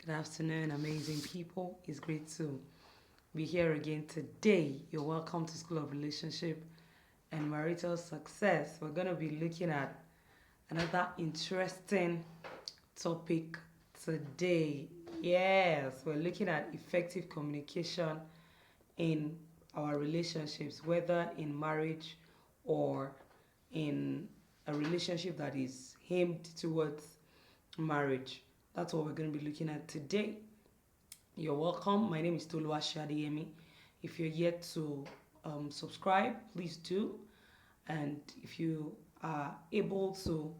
Good afternoon, amazing people. It's great to be here again today. You're welcome to School of Relationship and Marital Success. We're going to be looking at another interesting topic today. Yes, we're looking at effective communication in our relationships, whether in marriage or in a relationship that is aimed towards marriage. That's what we're going to be looking at today. You're welcome. My name is Toluwa Shadiyemi. If you're yet to subscribe, please do. And if you are able to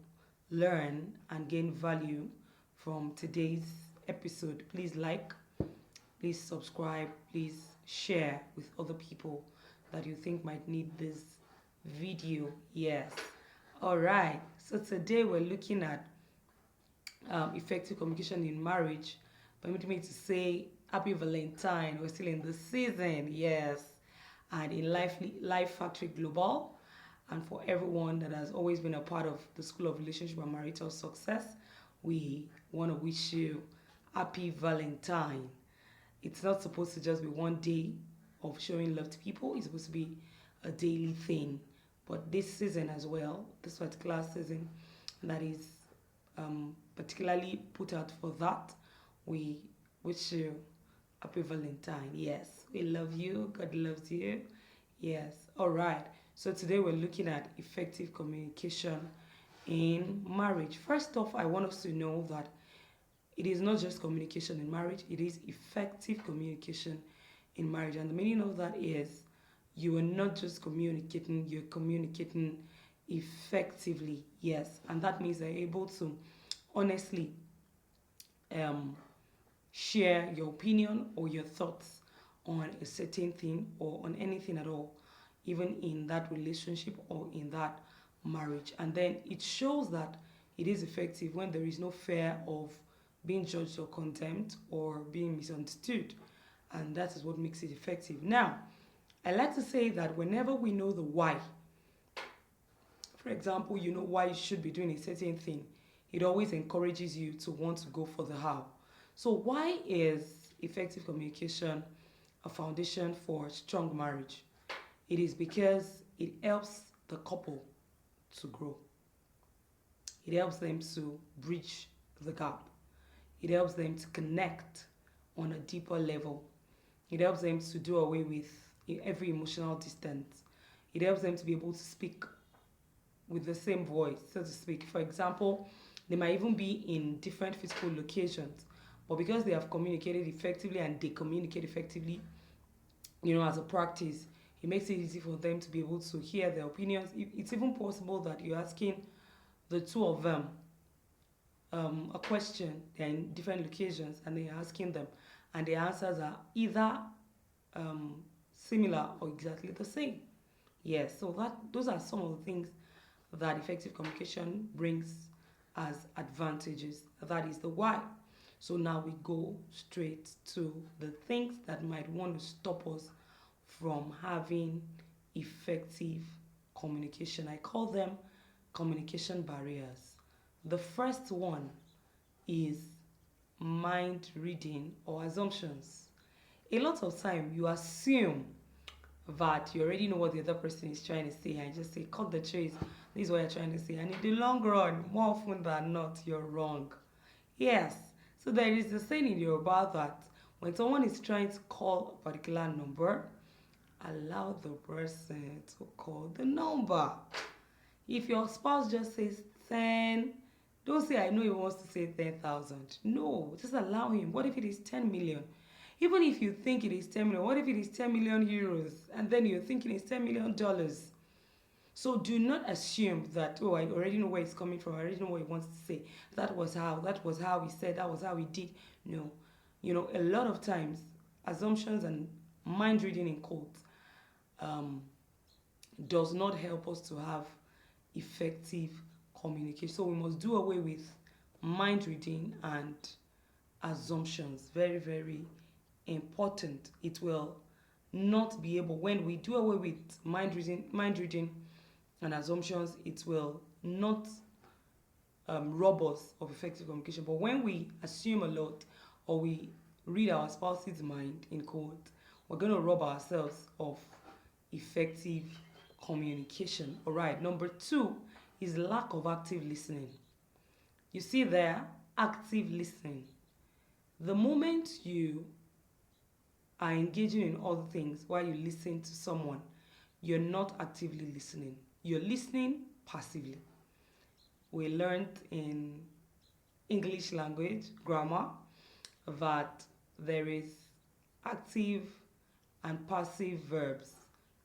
learn and gain value from today's episode, please like, please subscribe, please share with other people that you think might need this video. Yes. All right. So today we're looking at effective communication in marriage. Permit me to say happy Valentine. We're still in the season, yes. And in Life Factory Global, and for everyone that has always been a part of the School of Relationship and Marital Success, we want to wish you happy Valentine. It's not supposed to just be one day of showing love to people, it's supposed to be a daily thing. But this season as well, this particular season that is particularly put out for that, we wish you happy Valentine. Yes, we love you. God loves you. Yes. All right. So today we're looking at effective communication in marriage. First off, I want us to know that it is not just communication in marriage, it is effective communication in marriage. And the meaning of that is you are not just communicating, you're communicating effectively. Yes. And that means they're able to honestly um, share your opinion or your thoughts on a certain thing or on anything at all, even in that relationship or in that marriage. And then it shows that it is effective when there is no fear of being judged or condemned or being misunderstood. And that is what makes it effective. Now, I like to say that whenever we know the why, for example, you know why you should be doing a certain thing, it always encourages you to want to go for the how. So, why is effective communication a foundation for strong marriage? It is because it helps the couple to grow, it helps them to bridge the gap, it helps them to connect on a deeper level, it helps them to do away with every emotional distance, it helps them to be able to speak with the same voice, so to speak. For example, they might even be in different physical locations, but because they have communicated effectively and they communicate effectively, as a practice, it makes it easy for them to be able to hear their opinions. It's even possible that you're asking the two of them a question, they're in different locations, and they're asking them, and the answers are either um, similar or exactly the same. Yes, so those are some of the things that effective communication brings as advantages. That is the why. So now we go straight to the things that might want to stop us from having effective communication. I call them communication barriers. The first one is mind reading or assumptions. A lot of time you assume that you already know what the other person is trying to say and just say, cut the chase, this is what you're trying to say. And in the long run, more often than not, you're wrong. Yes. So there is a saying in Yoruba that when someone is trying to call a particular number, allow the person to call the number. If your spouse just says 10, don't say, I know he wants to say 10,000. No, just allow him. What if it is 10 million? Even if you think it is 10 million, what if it is 10 million euros and then you're thinking it's $10 million? So do not assume that, oh, I already know where it's coming from, I already know what he wants to say. That was how he said, that was how he did. No. A lot of times, assumptions and mind reading in quotes um, does not help us to have effective communication. So we must do away with mind reading and assumptions. Very, very important. It will not be able, when we do away with mind reading and assumptions, it will not rob us of effective communication. But when we assume a lot or we read our spouse's mind, in quote, we're going to rob ourselves of effective communication. All right, number two is lack of active listening. You see there, active listening. The moment you are engaging in other things while you listen to someone, you're not actively listening. You're listening passively. We learned in English language grammar that there is active and passive verbs,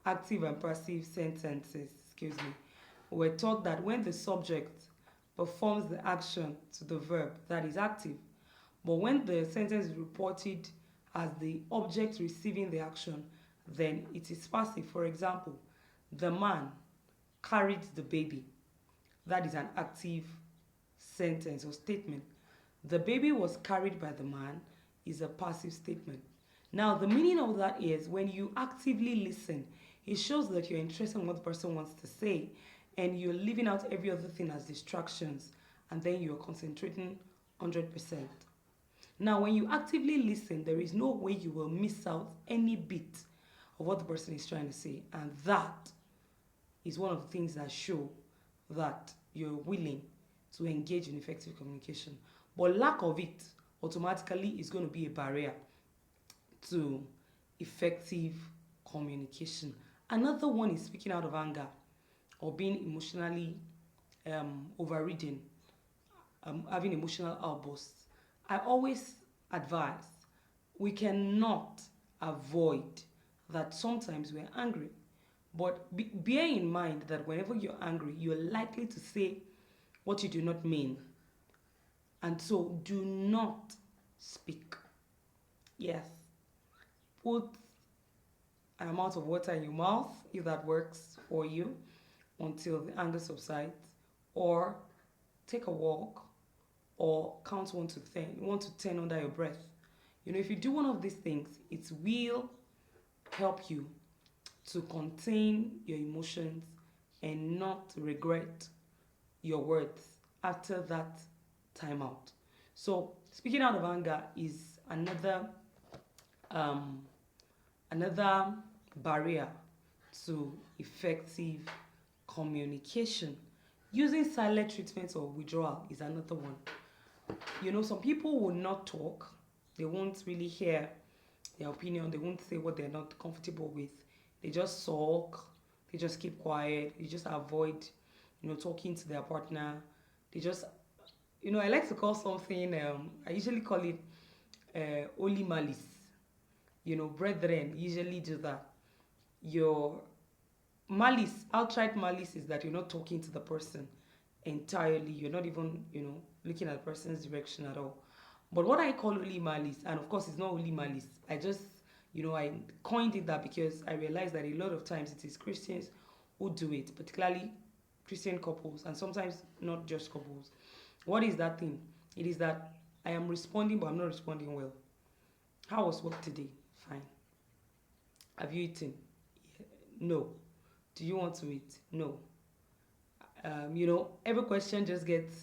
active and passive sentences, excuse me. We're taught that when the subject performs the action to the verb, that is active. But when the sentence is reported as the object receiving the action, then it is passive. For example, the man carried the baby. That is an active sentence or statement. The baby was carried by the man is a passive statement. Now, the meaning of that is when you actively listen, it shows that you're interested in what the person wants to say and you're leaving out every other thing as distractions and then you're concentrating 100%. Now, when you actively listen, there is no way you will miss out any bit of what the person is trying to say. And that is one of the things that show that you're willing to engage in effective communication. But lack of it automatically is going to be a barrier to effective communication. Another one is speaking out of anger or being emotionally overridden, having emotional outbursts. I always advise we cannot avoid that sometimes we're angry. But bear in mind that whenever you're angry, you're likely to say what you do not mean. And so do not speak. Yes. Put an amount of water in your mouth if that works for you until the anger subsides. Or take a walk or count 1 to 10, 1 to 10 under your breath. You know, if you do one of these things, it will help you to contain your emotions and not regret your words after that timeout. So speaking out of anger is um, another barrier to effective communication. Using silent treatment or withdrawal is another one. You know, some people will not talk. They won't really hear their opinion. They won't say what they're not comfortable with. They just sulk. They just keep quiet. They just avoid, talking to their partner. They just, I like to call something, I usually call it holy malice. Brethren usually do that. Your malice, outright malice, is that you're not talking to the person entirely. You're not even, looking at the person's direction at all. But what I call holy malice, and of course it's not holy malice, I coined it that because I realized that a lot of times it is Christians who do it, particularly Christian couples, and sometimes not just couples. What is that thing? It is that I am responding, but I'm not responding well. How was work today? Fine. Have you eaten? Yeah. No. Do you want to eat? No. Every question just gets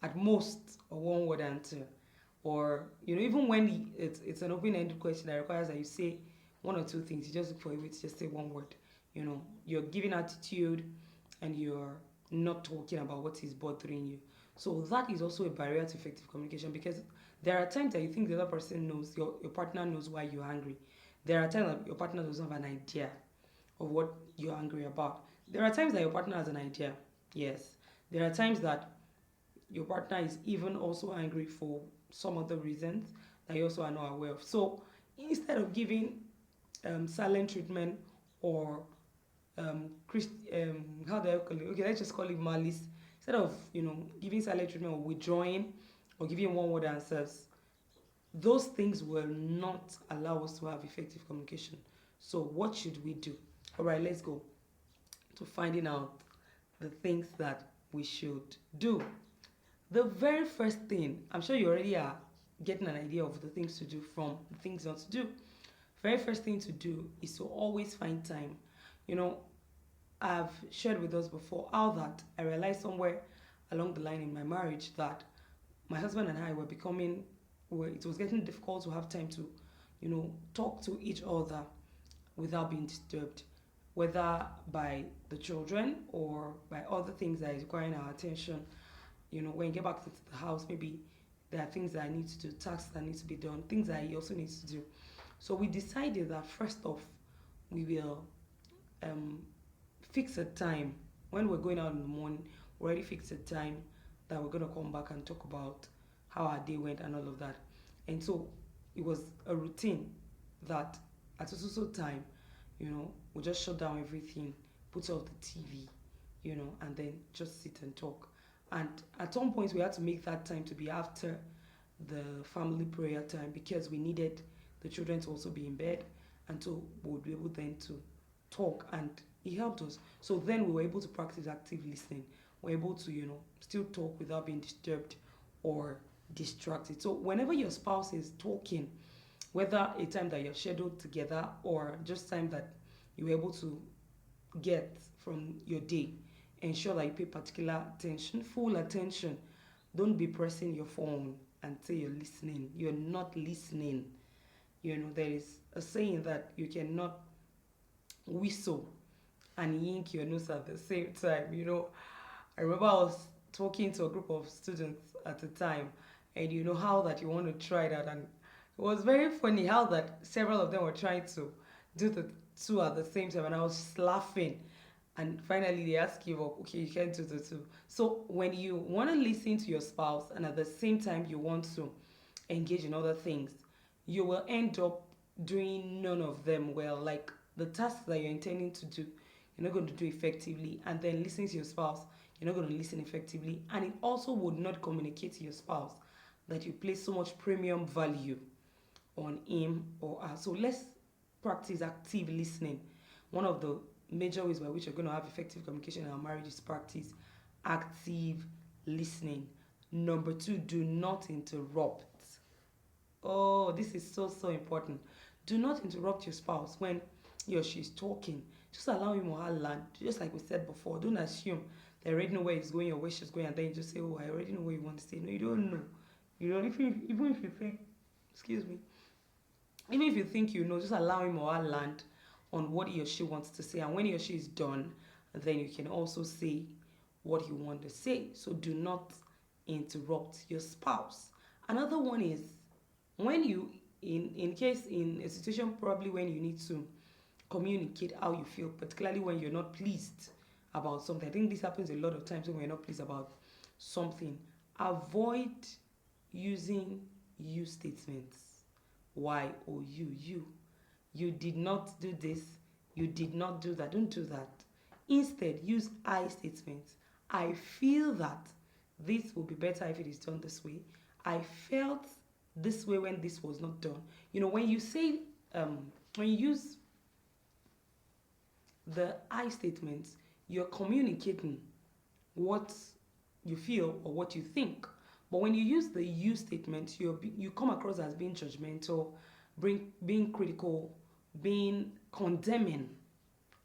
at most a one word answer. Or, even when it's an open-ended question that requires that you say one or two things, you just look for a way to just say one word. You're giving attitude and you're not talking about what is bothering you. So that is also a barrier to effective communication because there are times that you think the other person knows, your partner knows why you're angry. There are times that your partner doesn't have an idea of what you're angry about. There are times that your partner has an idea, yes. There are times that your partner is even also angry for some other reasons that you also are not aware of. So instead of giving silent treatment or how do I call it? Okay, let's just call it malice. Instead of giving silent treatment or withdrawing or giving one word answers, those things will not allow us to have effective communication. So what should we do? All right, let's go to finding out the things that we should do. The very first thing, I'm sure you already are getting an idea of the things to do from the things not to do. Very first thing to do is to always find time. I've shared with us before how that I realized somewhere along the line in my marriage that my husband and I were becoming where it was getting difficult to have time to, talk to each other without being disturbed, whether by the children or by other things that is requiring our attention. When you get back to the house, maybe there are things that I need to do, tasks that need to be done, things that he also needs to do. So we decided that first off, we will um, fix a time when we're going out in the morning. We already fixed a time that we're going to come back and talk about how our day went and all of that. And so it was a routine that at a social time, we'll just shut down everything, put off the TV, and then just sit and talk. And at some point, we had to make that time to be after the family prayer time because we needed the children to also be in bed. And so we would be able then to talk, and it helped us. So then we were able to practice active listening. We're able to, still talk without being disturbed or distracted. So whenever your spouse is talking, whether a time that you're scheduled together or just time that you're able to get from your day, ensure that you pay particular attention, full attention. Don't be pressing your phone and say you're listening. You're not listening. There is a saying that you cannot whistle and yank your nose at the same time. I remember I was talking to a group of students at the time, and how that you want to try that, and it was very funny how that several of them were trying to do the two at the same time, and I was just laughing. And finally, they ask you, well, okay, you can't do the two. So when you want to listen to your spouse and at the same time you want to engage in other things, you will end up doing none of them well. Like the tasks that you're intending to do, you're not going to do effectively. And then listening to your spouse, you're not going to listen effectively. And it also would not communicate to your spouse that you place so much premium value on him or her. So let's practice active listening. One of the major ways by which you're going to have effective communication in our marriage is practice active listening. Number 2, do not interrupt. Oh, this is so, so important. Do not interrupt your spouse when he or she is talking. Just allow him or her land. Just like we said before, don't assume they already know where he's going or where she's going, and then you just say, oh, I already know where you want to stay. No, you don't know. Even if you think, excuse me, even if you think just allow him or her land on what he or she wants to say. And when he or she is done, then you can also say what you want to say. So do not interrupt your spouse. Another one is when you, in case in a situation probably when you need to communicate how you feel, particularly when you're not pleased about something. I think this happens a lot of times when we're not pleased about something. Avoid using you statements. Why? Oh, you did not do this, you did not do that. Don't do that. Instead, use I statements. I feel that this will be better if it is done this way. I felt this way when this was not done. When you say, when you use the I statements, you're communicating what you feel or what you think. But when you use the you statement, you come across as being judgmental, being critical, being condemning,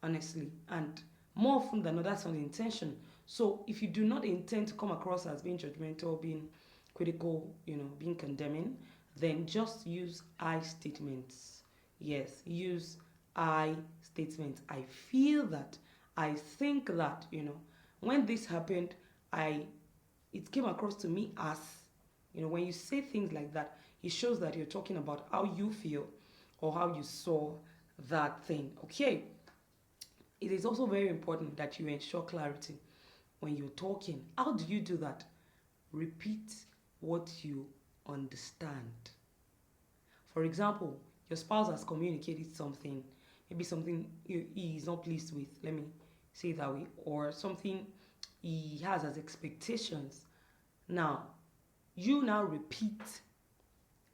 honestly. And more often than not, that's not the intention. So if you do not intend to come across as being judgmental, being critical, being condemning, then just use I statements. Yes, use I statements. I feel that, I think that, when this happened, it came across to me as, when you say things like that, it shows that you're talking about how you feel or how you saw that thing. Okay. It is also very important that you ensure clarity when you're talking. How do you do that? Repeat what you understand. For example, your spouse has communicated something, maybe something he is not pleased with, let me say it that way, or something he has as expectations. Now, you now repeat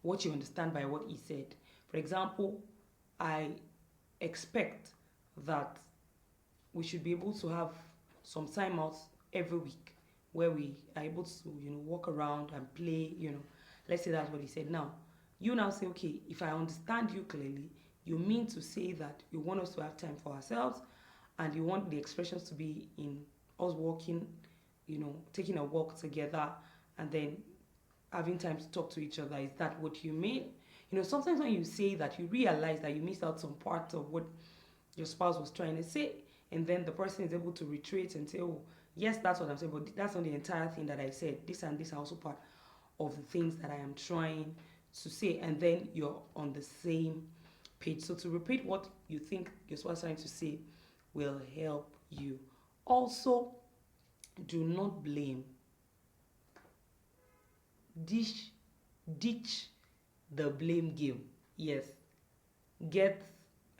what you understand by what he said. For example, I expect that we should be able to have some time out every week where we are able to, walk around and play, Let's say that's what he said. Now, you now say, okay, if I understand you clearly, you mean to say that you want us to have time for ourselves and you want the expressions to be in us walking, taking a walk together and then having time to talk to each other. Is that what you mean? Sometimes when you say that, you realize that you missed out some part of what your spouse was trying to say, and then the person is able to retrace and say, oh, yes, that's what I'm saying, but that's not the entire thing that I said. This and this are also part of the things that I am trying to say, and then you're on the same page. So to repeat what you think your spouse is trying to say will help you. Also, do not blame. Ditch the blame game. Yes, get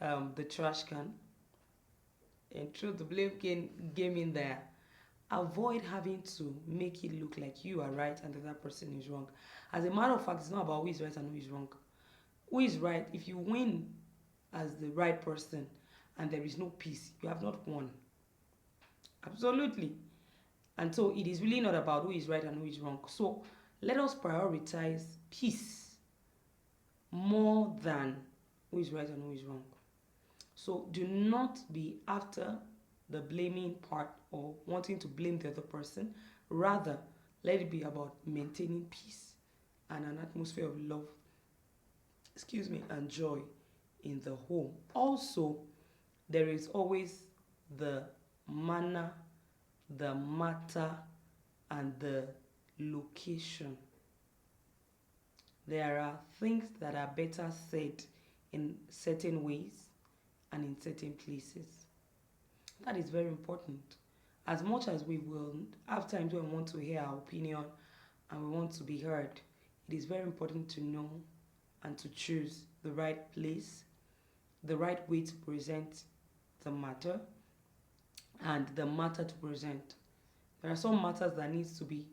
the trash can and throw the blame game in there. Avoid having to make it look like you are right and the other person is wrong. As a matter of fact, it's not about who is right and who is wrong. Who is right? If you win as the right person and there is no peace, you have not won. Absolutely. And so it is really not about who is right and who is wrong. So let us prioritize peace more than who is right and who is wrong. So do not be after the blaming part or wanting to blame the other person. Rather, let it be about maintaining peace and an atmosphere of love, and joy in the home. Also, there is always the manner, the matter, and the location. There are things that are better said in certain ways and in certain places. That is very important. As much as we will have times when we want to hear our opinion and we want to be heard, it is very important to know and to choose the right place, the right way to present the matter, and the matter to present. There are some matters that needs to be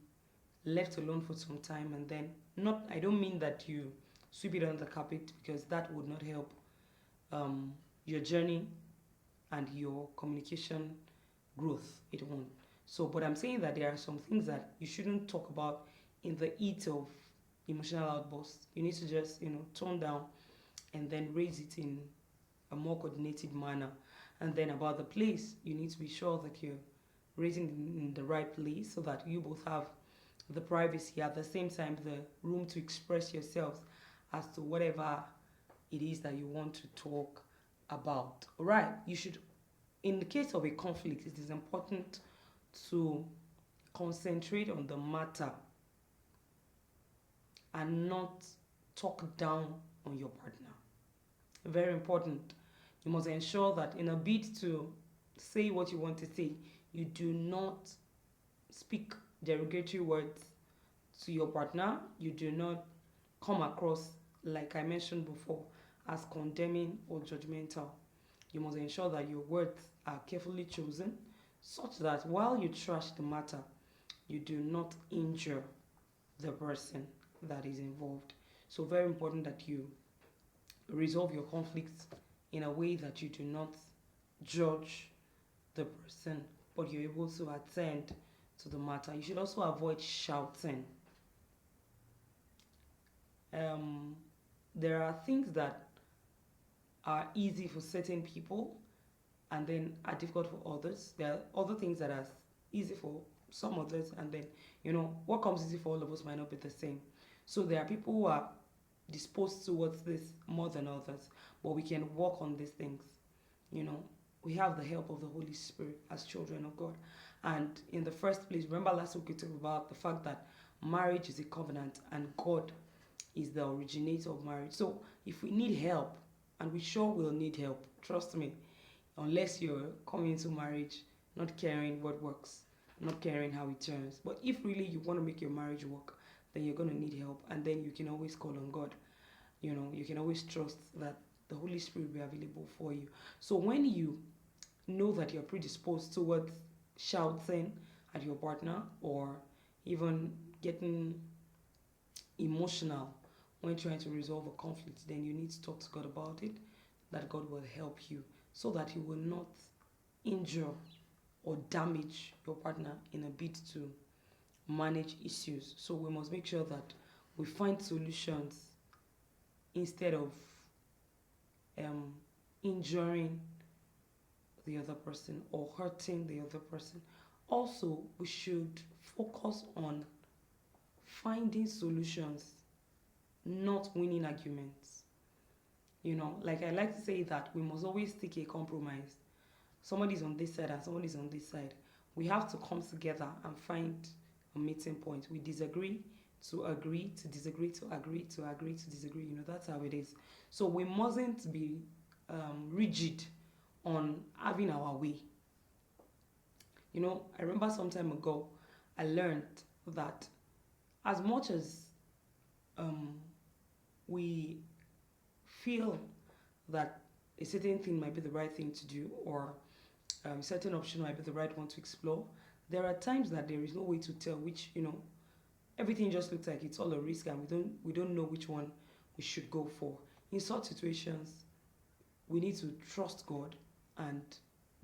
left alone for some time, and then I don't mean that you sweep it under the carpet, because that would not help your journey and your communication growth. It won't. So, but I'm saying that there are some things that you shouldn't talk about in the heat of emotional outbursts. You need to just, tone down and then raise it in a more coordinated manner. And then about the place, you need to be sure that you're raising in the right place so that you both have the privacy, at the same time the room to express yourselves as to whatever it is that you want to talk about. All right, you should, in the case of a conflict, it is important to concentrate on the matter and not talk down on your partner. Very important. You must ensure that in a bid to say what you want to say, you do not speak derogatory words to your partner. You do not come across, like I mentioned before, as condemning or judgmental. You must ensure that your words are carefully chosen such that while you trash the matter, you do not injure the person that is involved. So very important that you resolve your conflicts in a way that you do not judge the person, but you're able to attend to the matter. You should also avoid shouting. There are things that are easy for certain people and then are difficult for others. There are other things that are easy for some others, and then what comes easy for all of us might not be the same. So there are people who are disposed towards this more than others, but we can work on these things. We have the help of the Holy Spirit as children of God. And in the first place, remember last week we talked about the fact that marriage is a covenant and God is the originator of marriage. So if we need help, and we sure will need help, trust me, unless you're coming into marriage not caring what works, not caring how it turns. But if really you want to make your marriage work, then you're going to need help, and then you can always call on God. You can always trust that the Holy Spirit will be available for you. So when you know that you're predisposed towards shouting at your partner or even getting emotional when trying to resolve a conflict, then you need to talk to God about it, that God will help you so that you will not injure or damage your partner in a bid to manage issues. So we must make sure that we find solutions instead of injuring the other person or hurting the other person. Also, we should focus on finding solutions, not winning arguments. Like I like to say that we must always take a compromise. Somebody's on this side and somebody's on this side. We have to come together and find a meeting point. We disagree to agree, to disagree to agree, to agree to disagree. That's how it is. So we mustn't be rigid on having our way. I remember some time ago, I learned that as much as um, we feel that a certain thing might be the right thing to do, or a certain option might be the right one to explore, there are times that there is no way to tell which, everything just looks like it's all a risk, and we don't know which one we should go for. In such situations, we need to trust God and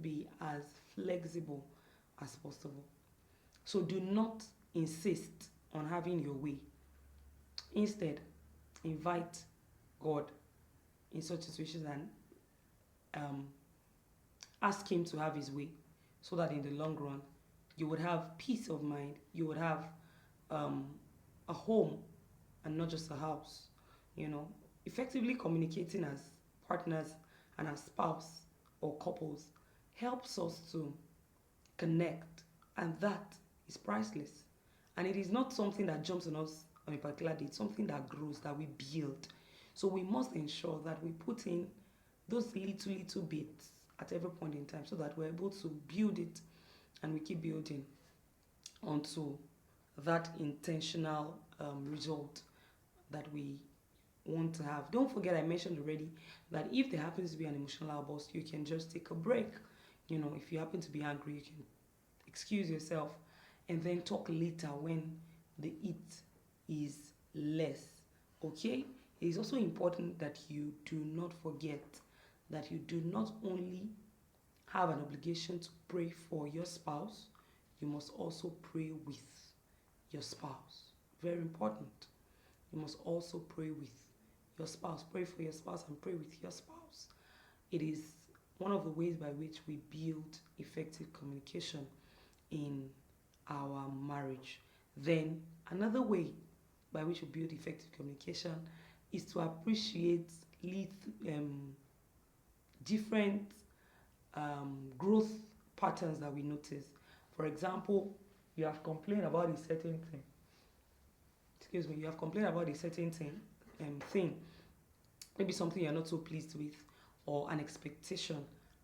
be as flexible as possible. So do not insist on having your way. Instead, invite God in such situations and um, ask Him to have His way, so that in the long run you would have peace of mind, you would have um, a home and not just a house. Effectively communicating as partners and as spouse or couples helps us to connect, and that is priceless. And it is not something that jumps on us on a particular day, it's something that grows, that we build. So we must ensure that we put in those little bits at every point in time, so that we're able to build it, and we keep building onto that intentional result that we want to have. Don't forget, I mentioned already that if there happens to be an emotional outburst, you can just take a break. If you happen to be angry, you can excuse yourself and then talk later when the heat is less. Okay? It is also important that you do not forget that you do not only have an obligation to pray for your spouse, you must also pray with your spouse. Very important. You must also pray with your spouse. Pray for your spouse and pray with your spouse. It is one of the ways by which we build effective communication in our marriage. Then another way by which we build effective communication is to appreciate different growth patterns that we notice. For example, you have complained about a certain thing. Excuse me, you have complained about a certain thing, maybe something you're not so pleased with, or an expectation,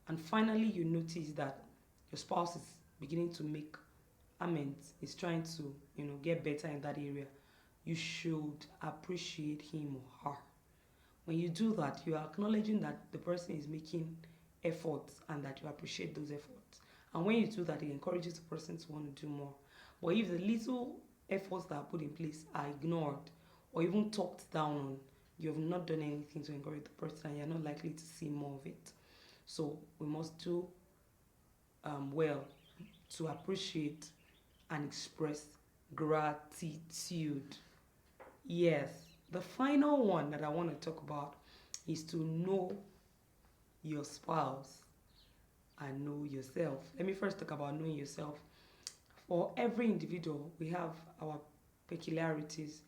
and finally you notice that your spouse is beginning to make amends, is trying to get better in that area. You should appreciate him or her. When you do that, you are acknowledging that the person is making efforts and that you appreciate those efforts. And when you do that, it encourages the person to want to do more. But if the little efforts that are put in place are ignored or even talked down on, you have not done anything to encourage the person, and you're not likely to see more of it. So we must do well to appreciate and express gratitude. Yes, the final one that I want to talk about is to know your spouse and know yourself. Let me first talk about knowing yourself. For every individual, we have our peculiarities.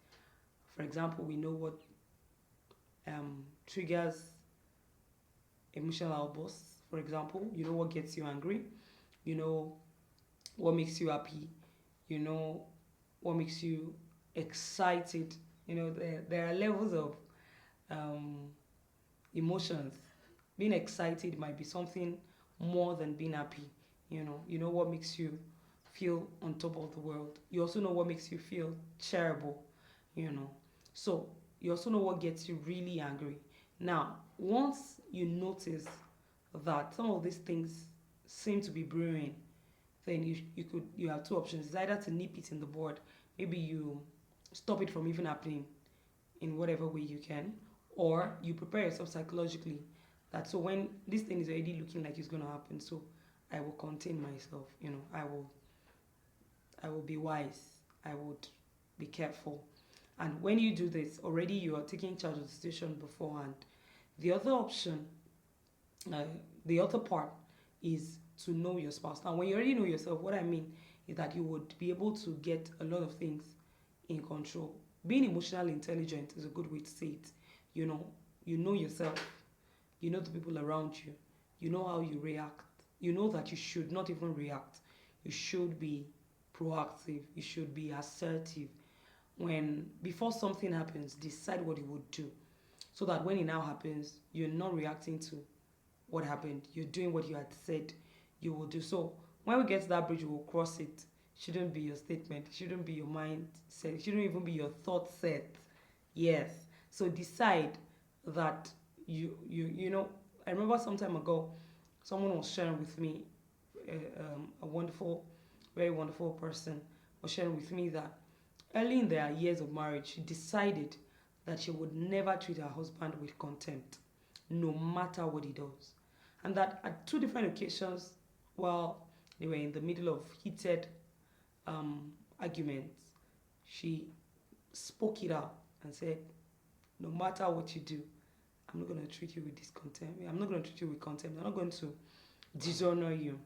For example, we know what triggers emotional outbursts. For example, you know what gets you angry, you know what makes you happy, you know what makes you excited. There are levels of um, emotions. Being excited might be something more than being happy. You know what makes you feel on top of the world. You also know what makes you feel charitable. You know, so you also know what gets you really angry. Now, once you notice that some of these things seem to be brewing, then you have two options. It's either to nip it in the bud, maybe you stop it from even happening in whatever way you can, or you prepare yourself psychologically that so when this thing is already looking like it's going to happen, so I will contain myself. I will be wise. I would be careful. And when you do this, already you are taking charge of the situation beforehand. The other option, uh, the other part is to know your spouse. Now, when you already know yourself, what I mean is that you would be able to get a lot of things in control. Being emotionally intelligent is a good way to say it. You know, you know yourself, you know the people around you, you know how you react, you know that you should not even react. You should be proactive, you should be assertive. When before something happens, decide what you would do so that when it now happens, you're not reacting to what happened. You're doing what you had said you will do. So when we get to that bridge, we will cross it. Shouldn't be your statement. Shouldn't be your mindset. Shouldn't even be your thought set. Yes. So decide that you know. I remember some time ago, someone was sharing with me, a wonderful, very wonderful person was sharing with me that early in their years of marriage, she decided that she would never treat her husband with contempt, no matter what he does. And that at two different occasions, while they were in the middle of heated arguments, she spoke it out and said, no matter what you do, I'm not going to treat you with discontent. I'm not going to treat you with contempt. I'm not going to dishonor you.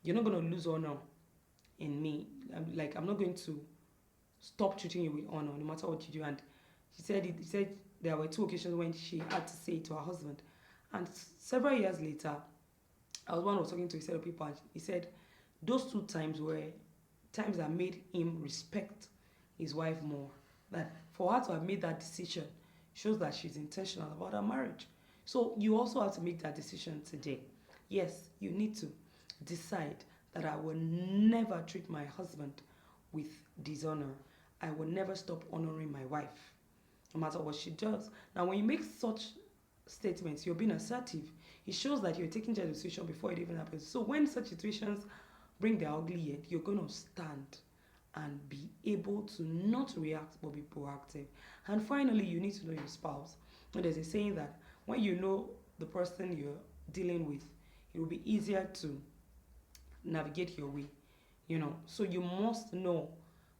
You're not going to lose honor in me. I'm not going to stop treating you with honor no matter what you do. And she said there were two occasions when she had to say it to her husband. And several years later, I was one who was talking to a set of people, and he said those two times were times that made him respect his wife more. That for her to have made that decision shows that she's intentional about her marriage. So you also have to make that decision today. Yes, you need to decide that I will never treat my husband with dishonor. I will never stop honoring my wife, no matter what she does. Now, when you make such statements, you're being assertive. It shows that you're taking charge of the situation before it even happens. So when such situations bring their ugly head, you're going to stand and be able to not react but be proactive. And finally, you need to know your spouse. And there's a saying that when you know the person you're dealing with, it will be easier to navigate your way. So you must know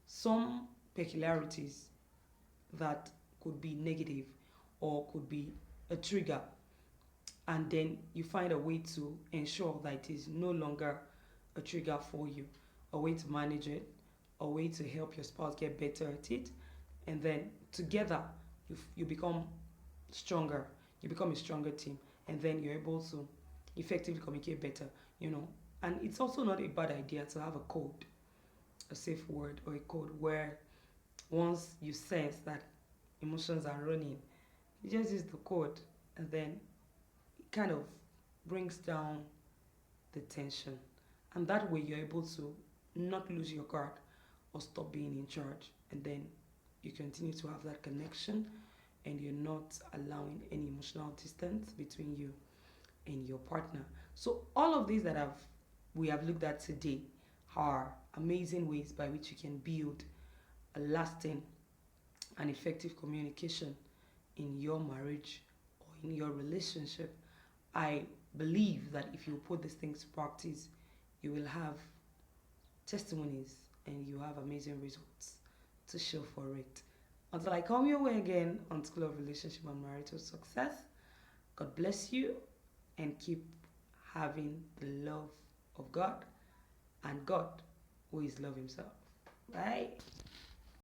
some peculiarities that could be negative or could be a trigger, and then you find a way to ensure that it is no longer a trigger for you, a way to manage it, a way to help your spouse get better at it, and then together you become stronger. You become a stronger team, and then you're able to effectively communicate better. You know, and it's also not a bad idea to have a code, a safe word or a code where once you sense that emotions are running, you just use the code, and then it kind of brings down the tension. And that way you're able to not lose your guard or stop being in charge. And then you continue to have that connection, and you're not allowing any emotional distance between you and your partner. So all of these that we have looked at today are amazing ways by which you can build a lasting and effective communication in your marriage or in your relationship. I believe that if you put these things to practice, you will have testimonies and you have amazing results to show for it. Until I come your way again on School of Relationship and Marital Success, God bless you and keep having the love of God and God who is love himself. Bye.